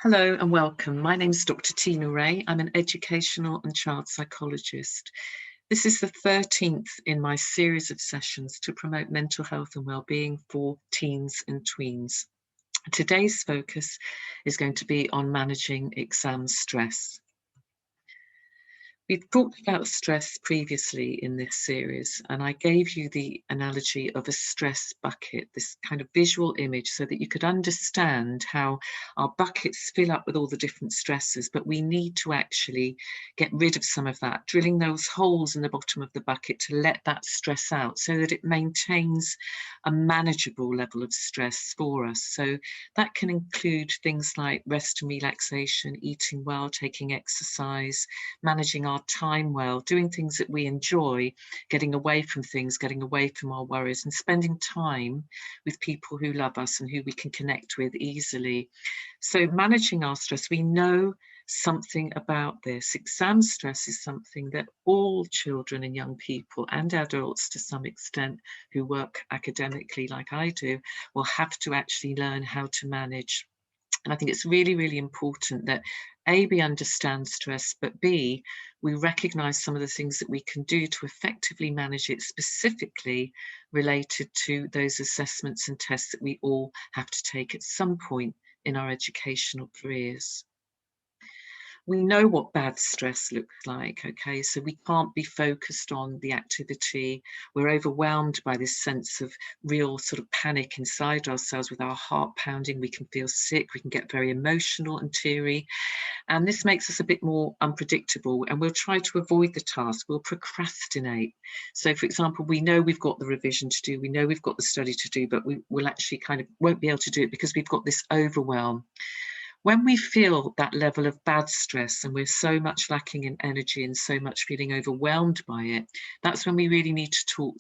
Hello and welcome. My name is Dr Tina Rae. I'm an educational and child psychologist. This is the 13th in my series of sessions to promote mental health and well-being for teens and tweens. Today's focus is going to be on managing exam stress. We've talked about stress previously in this series, and I gave you the analogy of a stress bucket, this kind of visual image, so that you could understand how our buckets fill up with all the different stresses, but we need to actually get rid of some of that, drilling those holes in the bottom of the bucket to let that stress out so that it maintains a manageable level of stress for us. So that can include things like rest and relaxation, eating well, taking exercise, managing our time well, doing things that we enjoy, getting away from things, getting away from our worries, and spending time with people who love us and who we can connect with easily. So managing our stress, we know something about this. Exam stress is something that all children and young people and adults to some extent who work academically like I do will have to actually learn how to manage. And I think it's really, really important that A, we understand stress, but B, we recognise some of the things that we can do to effectively manage it, specifically related to those assessments and tests that we all have to take at some point in our educational careers. We know what bad stress looks like, okay? So we can't be focused on the activity. We're overwhelmed by this sense of real sort of panic inside ourselves with our heart pounding. We can feel sick, we can get very emotional and teary. And this makes us a bit more unpredictable, and we'll try to avoid the task. We'll procrastinate. So, for example, we know we've got the revision to do, we know we've got the study to do, but we will actually kind of won't be able to do it because we've got this overwhelm. When we feel that level of bad stress and we're so much lacking in energy and so much feeling overwhelmed by it, that's when we really need to talk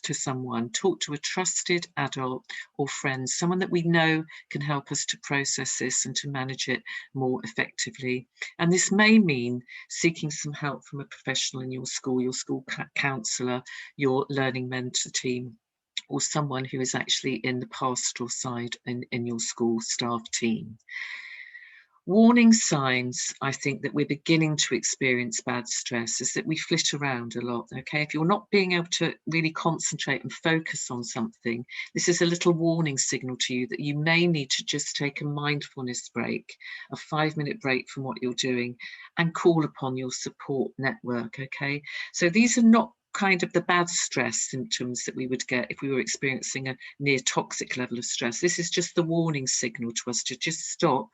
to someone, talk to a trusted adult or friend, someone that we know can help us to process this and to manage it more effectively. And this may mean seeking some help from a professional in your school counsellor, your learning mentor team, or someone who is actually in the pastoral side in your school staff team. Warning signs, I think, that we're beginning to experience bad stress is that we flit around a lot, okay? If you're not being able to really concentrate and focus on something, this is a little warning signal to you that you may need to just take a mindfulness break, a 5-minute break from what you're doing, and call upon your support network, okay? So these are not kind of the bad stress symptoms that we would get if we were experiencing a near toxic level of stress. This is just the warning signal to us to just stop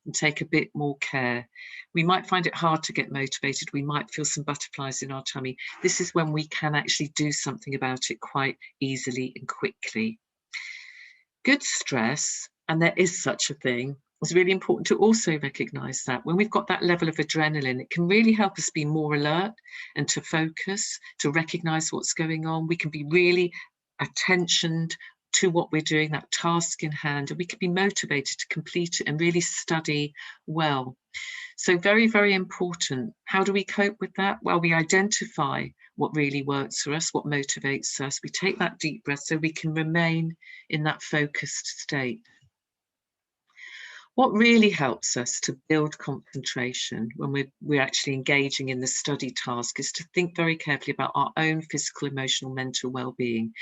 and take a bit more care. We might find it hard to get motivated. We might feel some butterflies in our tummy. This is when we can actually do something about it quite easily and quickly. Good stress, and there is such a thing, it's really important to also recognise that when we've got that level of adrenaline, it can really help us be more alert and to focus, to recognise what's going on. We can be really attentioned to what we're doing, that task in hand, and we can be motivated to complete it and really study well. So very, very important. How do we cope with that? Well, we identify what really works for us, what motivates us. We take that deep breath so we can remain in that focused state. What really helps us to build concentration when we're actually engaging in the study task is to think very carefully about our own physical, emotional, mental well-being.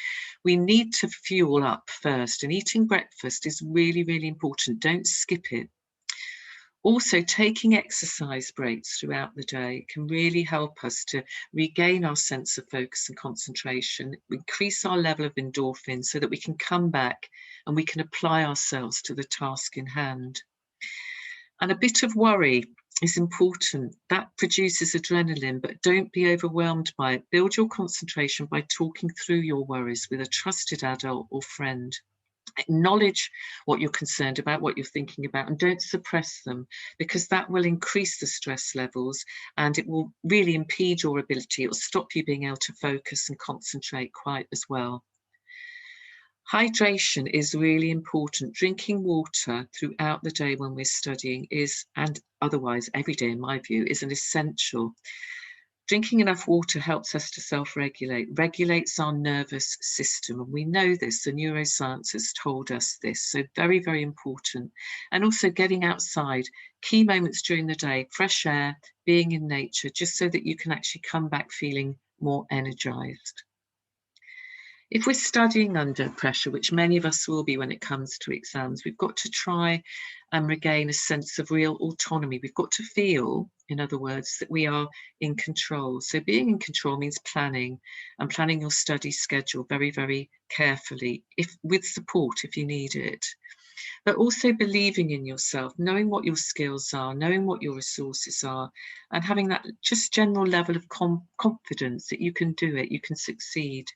We need to fuel up first, and eating breakfast is really, really important. Don't skip it. Also, taking exercise breaks throughout the day can really help us to regain our sense of focus and concentration, increase our level of endorphins so that we can come back and we can apply ourselves to the task in hand. And a bit of worry is important. That produces adrenaline, but don't be overwhelmed by it. Build your concentration by talking through your worries with a trusted adult or friend. Acknowledge what you're concerned about, what you're thinking about, and don't suppress them, because that will increase the stress levels and it will really impede your ability. It will stop you being able to focus and concentrate quite as well. Hydration is really important. Drinking water throughout the day when we're studying is, and otherwise every day in my view, is an essential. Drinking enough water helps us to self-regulate, regulates our nervous system. And we know this, the neuroscience has told us this. So very, very important. And also getting outside, key moments during the day, fresh air, being in nature, just so that you can actually come back feeling more energized. If we're studying under pressure, which many of us will be when it comes to exams, we've got to try and regain a sense of real autonomy. We've got to feel, in other words, that we are in control. So being in control means planning, and planning your study schedule very, very carefully, if with support if you need it. But also believing in yourself, knowing what your skills are, knowing what your resources are, and having that just general level of confidence that you can do it, you can succeed.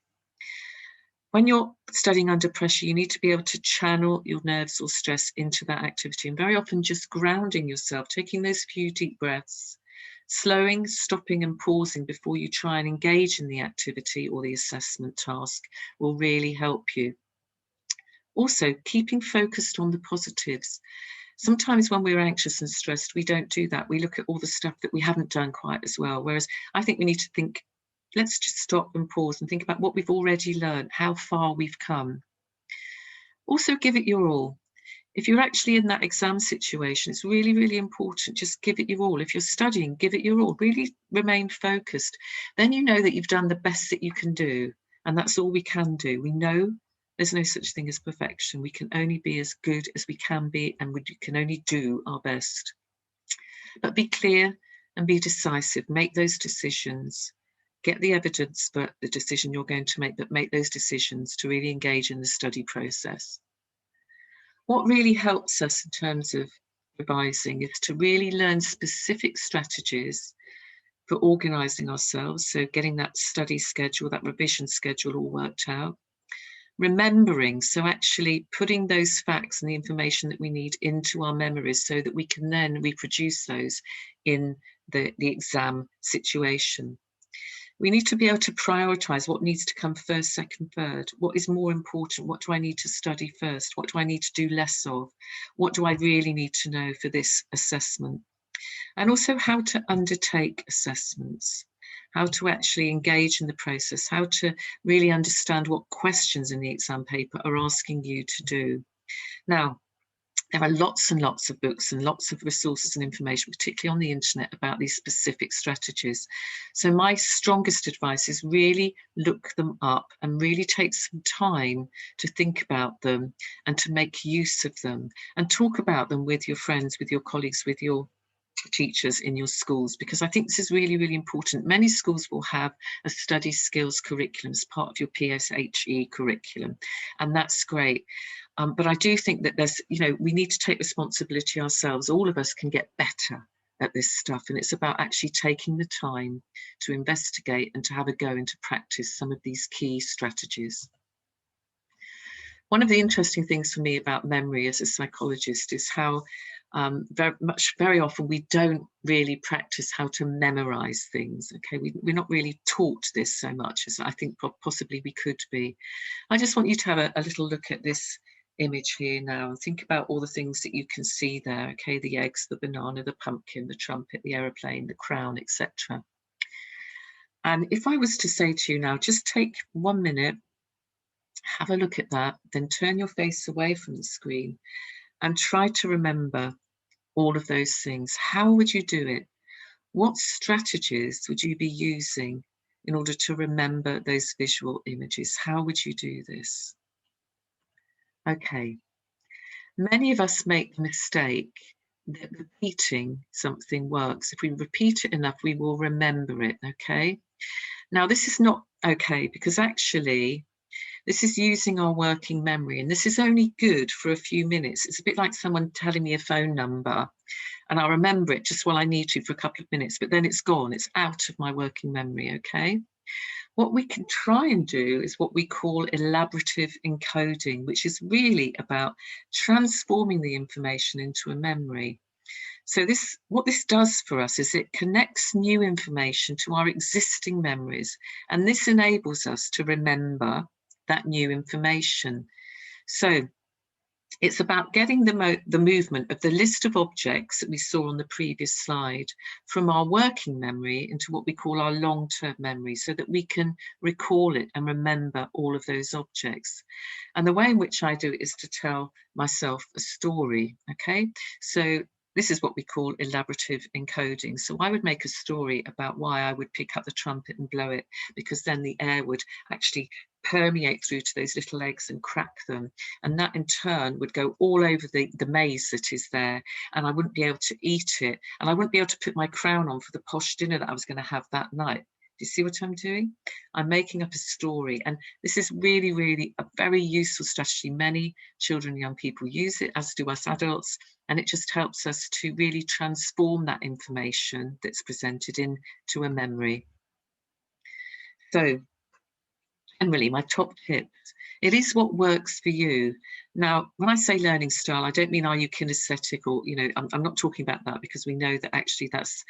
When you're studying under pressure, you need to be able to channel your nerves or stress into that activity, and very often just grounding yourself, taking those few deep breaths, slowing, stopping and pausing before you try and engage in the activity or the assessment task will really help you. Also, keeping focused on the positives. Sometimes when we're anxious and stressed, we don't do that. We look at all the stuff that we haven't done quite as well, whereas I think we need to think, let's just stop and pause and think about what we've already learned, how far we've come. Also, give it your all. If you're actually in that exam situation, it's really, really important. Just give it your all. If you're studying, give it your all. Really remain focused. Then you know that you've done the best that you can do. And that's all we can do. We know there's no such thing as perfection. We can only be as good as we can be, and we can only do our best. But be clear and be decisive. Make those decisions. Get the evidence for the decision you're going to make, but make those decisions to really engage in the study process. What really helps us in terms of revising is to really learn specific strategies for organising ourselves, so getting that study schedule, that revision schedule all worked out. Remembering, so actually putting those facts and the information that we need into our memories so that we can then reproduce those in the exam situation. We need to be able to prioritise what needs to come first, second, third. What is more important? What do I need to study first? What do I need to do less of? What do I really need to know for this assessment? And also how to undertake assessments, how to actually engage in the process, how to really understand what questions in the exam paper are asking you to do. Now, there are lots and lots of books and lots of resources and information, particularly on the internet, about these specific strategies. So my strongest advice is really look them up and really take some time to think about them and to make use of them and talk about them with your friends, with your colleagues, with your teachers in your schools, because I think this is really, really important. Many schools will have a study skills curriculum as part of your PSHE curriculum, and that's great. But I do think that there's, we need to take responsibility ourselves. All of us can get better at this stuff, and it's about actually taking the time to investigate and to have a go and to practice some of these key strategies. One of the interesting things for me about memory as a psychologist is how very often we don't really practice how to memorize things. Okay, we're not really taught this so much as I think possibly we could be. I just want you to have a little look at this image here now and think about all the things that you can see there. Okay, the eggs, the banana, the pumpkin, the trumpet, the aeroplane, the crown, etc. And if I was to say to you now, just take 1 minute, have a look at that, then turn your face away from the screen and try to remember all of those things. How would you do it? What strategies would you be using in order to remember those visual images? How would you do this? Okay, many of us make the mistake that repeating something works. If we repeat it enough, we will remember it, okay? Now, this is not okay, because actually, this is using our working memory, and this is only good for a few minutes. It's a bit like someone telling me a phone number, and I'll remember it just while I need to for a couple of minutes, but then it's gone. It's out of my working memory, okay? What we can try and do is what we call elaborative encoding, which is really about transforming the information into a memory. So what this does for us is it connects new information to our existing memories, and this enables us to remember that new information. So It's about getting the movement of the list of objects that we saw on the previous slide from our working memory into what we call our long-term memory, so that we can recall it and remember all of those objects. And the way in which I do it is to tell myself a story, okay? So this is what we call elaborative encoding. So I would make a story about why I would pick up the trumpet and blow it, because then the air would actually permeate through to those little eggs and crack them. And that in turn would go all over the maize that is there. And I wouldn't be able to eat it. And I wouldn't be able to put my crown on for the posh dinner that I was going to have that night. Do you see what I'm doing? I'm making up a story. And this is really, really a very useful strategy. Many children and young people use it, as do us adults. And it just helps us to really transform that information that's presented into a memory. So generally, my top tips, it is what works for you. Now, when I say learning style, I don't mean are you kinesthetic or, I'm not talking about that, because we know that actually that's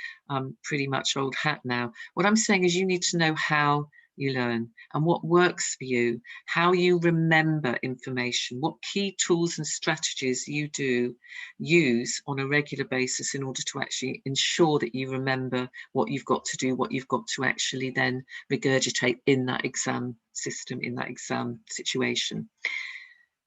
pretty much old hat now. What I'm saying is you need to know how you learn and what works for you, how you remember information, what key tools and strategies you do use on a regular basis in order to actually ensure that you remember what you've got to do, what you've got to actually then regurgitate in that exam system, in that exam situation.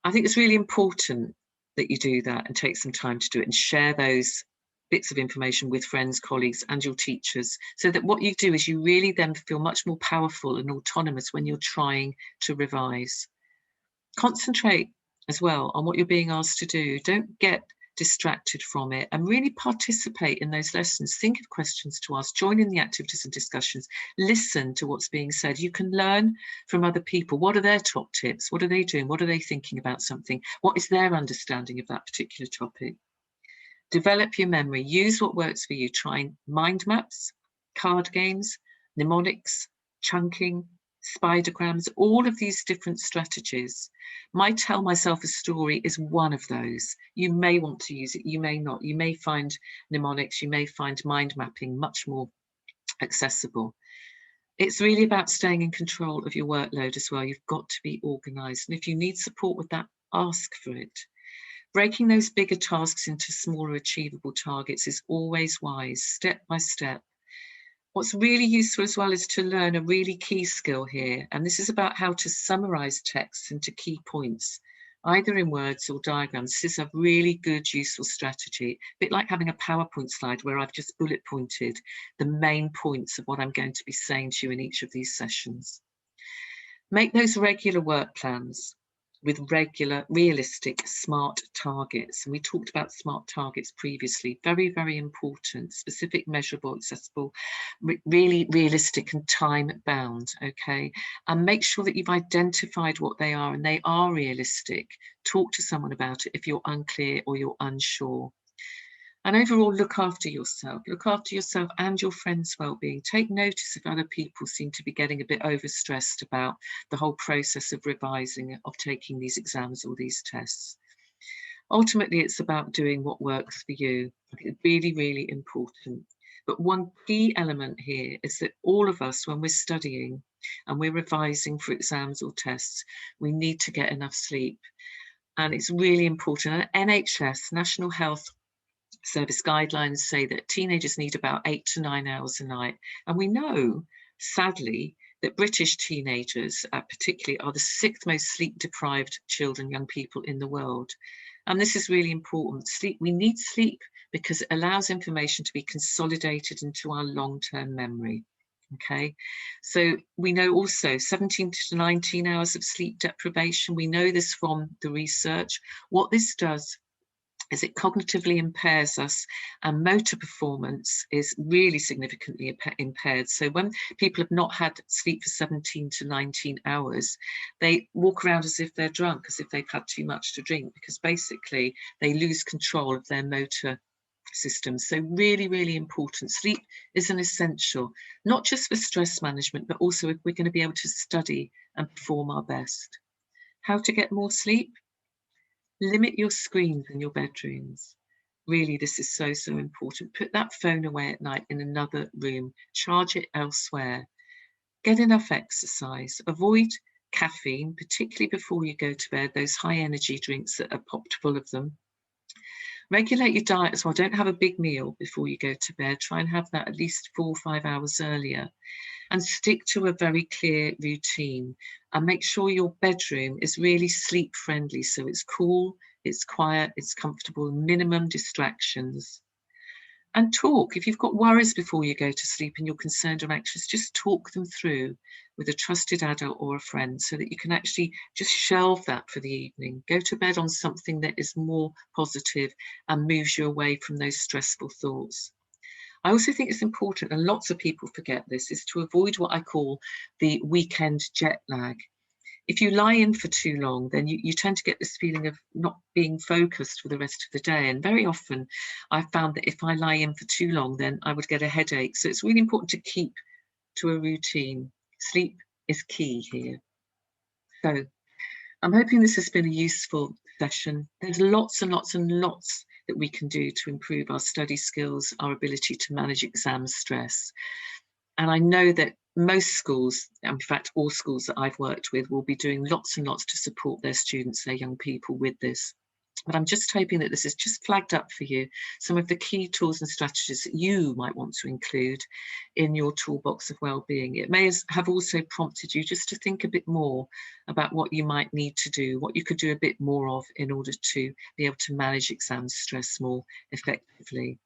I think it's really important that you do that and take some time to do it and share those bits of information with friends, colleagues, and your teachers, so that what you do is you really then feel much more powerful and autonomous when you're trying to revise. Concentrate as well on what you're being asked to do. Don't get distracted from it, and really participate in those lessons. Think of questions to ask, join in the activities and discussions, listen to what's being said. You can learn from other people. What are their top tips? What are they doing? What are they thinking about something? What is their understanding of that particular topic? Develop your memory. Use what works for you. Try mind maps, card games, mnemonics, chunking, spidergrams, all of these different strategies. My tell myself a story is one of those. You may want to use it, you may not. You may find mnemonics, you may find mind mapping much more accessible. It's really about staying in control of your workload as well. You've got to be organised. And if you need support with that, ask for it. Breaking those bigger tasks into smaller achievable targets is always wise, step by step. What's really useful as well is to learn a really key skill here, and this is about how to summarise texts into key points, either in words or diagrams. This is a really good, useful strategy, a bit like having a PowerPoint slide where I've just bullet pointed the main points of what I'm going to be saying to you in each of these sessions. Make those regular work plans with regular, realistic, smart targets. And we talked about smart targets previously. Very, very important. Specific, measurable, accessible, really realistic and time bound, okay? And make sure that you've identified what they are and they are realistic. Talk to someone about it if you're unclear or you're unsure. And overall, look after yourself. Look after yourself and your friends' well-being. Take notice if other people seem to be getting a bit overstressed about the whole process of revising, of taking these exams or these tests. Ultimately, it's about doing what works for you. I think it's really, really important. But one key element here is that all of us, when we're studying and we're revising for exams or tests, we need to get enough sleep. And it's really important. NHS, National Health Service guidelines say that teenagers need about 8 to 9 hours a night. And we know, sadly, that British teenagers particularly are the 6th most sleep deprived children, young people in the world. And this is really important. Sleep, we need sleep because it allows information to be consolidated into our long-term memory. Okay, so we know also 17 to 19 hours of sleep deprivation. We know this from the research. What this does is it cognitively impairs us, and motor performance is really significantly impaired. So when people have not had sleep for 17 to 19 hours, they walk around as if they're drunk, as if they've had too much to drink, because basically they lose control of their motor system. So really, really important. Sleep is an essential, not just for stress management, but also if we're going to be able to study and perform our best. How to get more sleep? Limit your screens in your bedrooms. Really, this is so, so important. Put that phone away at night in another room. Charge it elsewhere. Get enough exercise. Avoid caffeine, particularly before you go to bed, those high energy drinks that are popped full of them. Regulate your diet as well. Don't have a big meal before you go to bed. Try and have that at least 4 or 5 hours earlier. And stick to a very clear routine. And make sure your bedroom is really sleep friendly. So it's cool, it's quiet, it's comfortable, minimum distractions. And talk. If you've got worries before you go to sleep and you're concerned or anxious, just talk them through with a trusted adult or a friend so that you can actually just shelve that for the evening. Go to bed on something that is more positive and moves you away from those stressful thoughts. I also think it's important, and lots of people forget this, is to avoid what I call the weekend jet lag. If you lie in for too long, then you tend to get this feeling of not being focused for the rest of the day. And very often I found that if I lie in for too long, then I would get a headache. So it's really important to keep to a routine. Sleep is key here. So I'm hoping this has been a useful session. There's lots and lots and lots that we can do to improve our study skills, our ability to manage exam stress. And I know that most schools, in fact, all schools that I've worked with, will be doing lots and lots to support their students, their young people with this. But I'm just hoping that this has just flagged up for you some of the key tools and strategies that you might want to include in your toolbox of well-being. It may have also prompted you just to think a bit more about what you might need to do, what you could do a bit more of in order to be able to manage exam stress more effectively.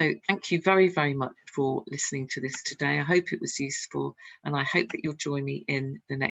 So thank you very, very much for listening to this today. I hope it was useful, and I hope that you'll join me in the next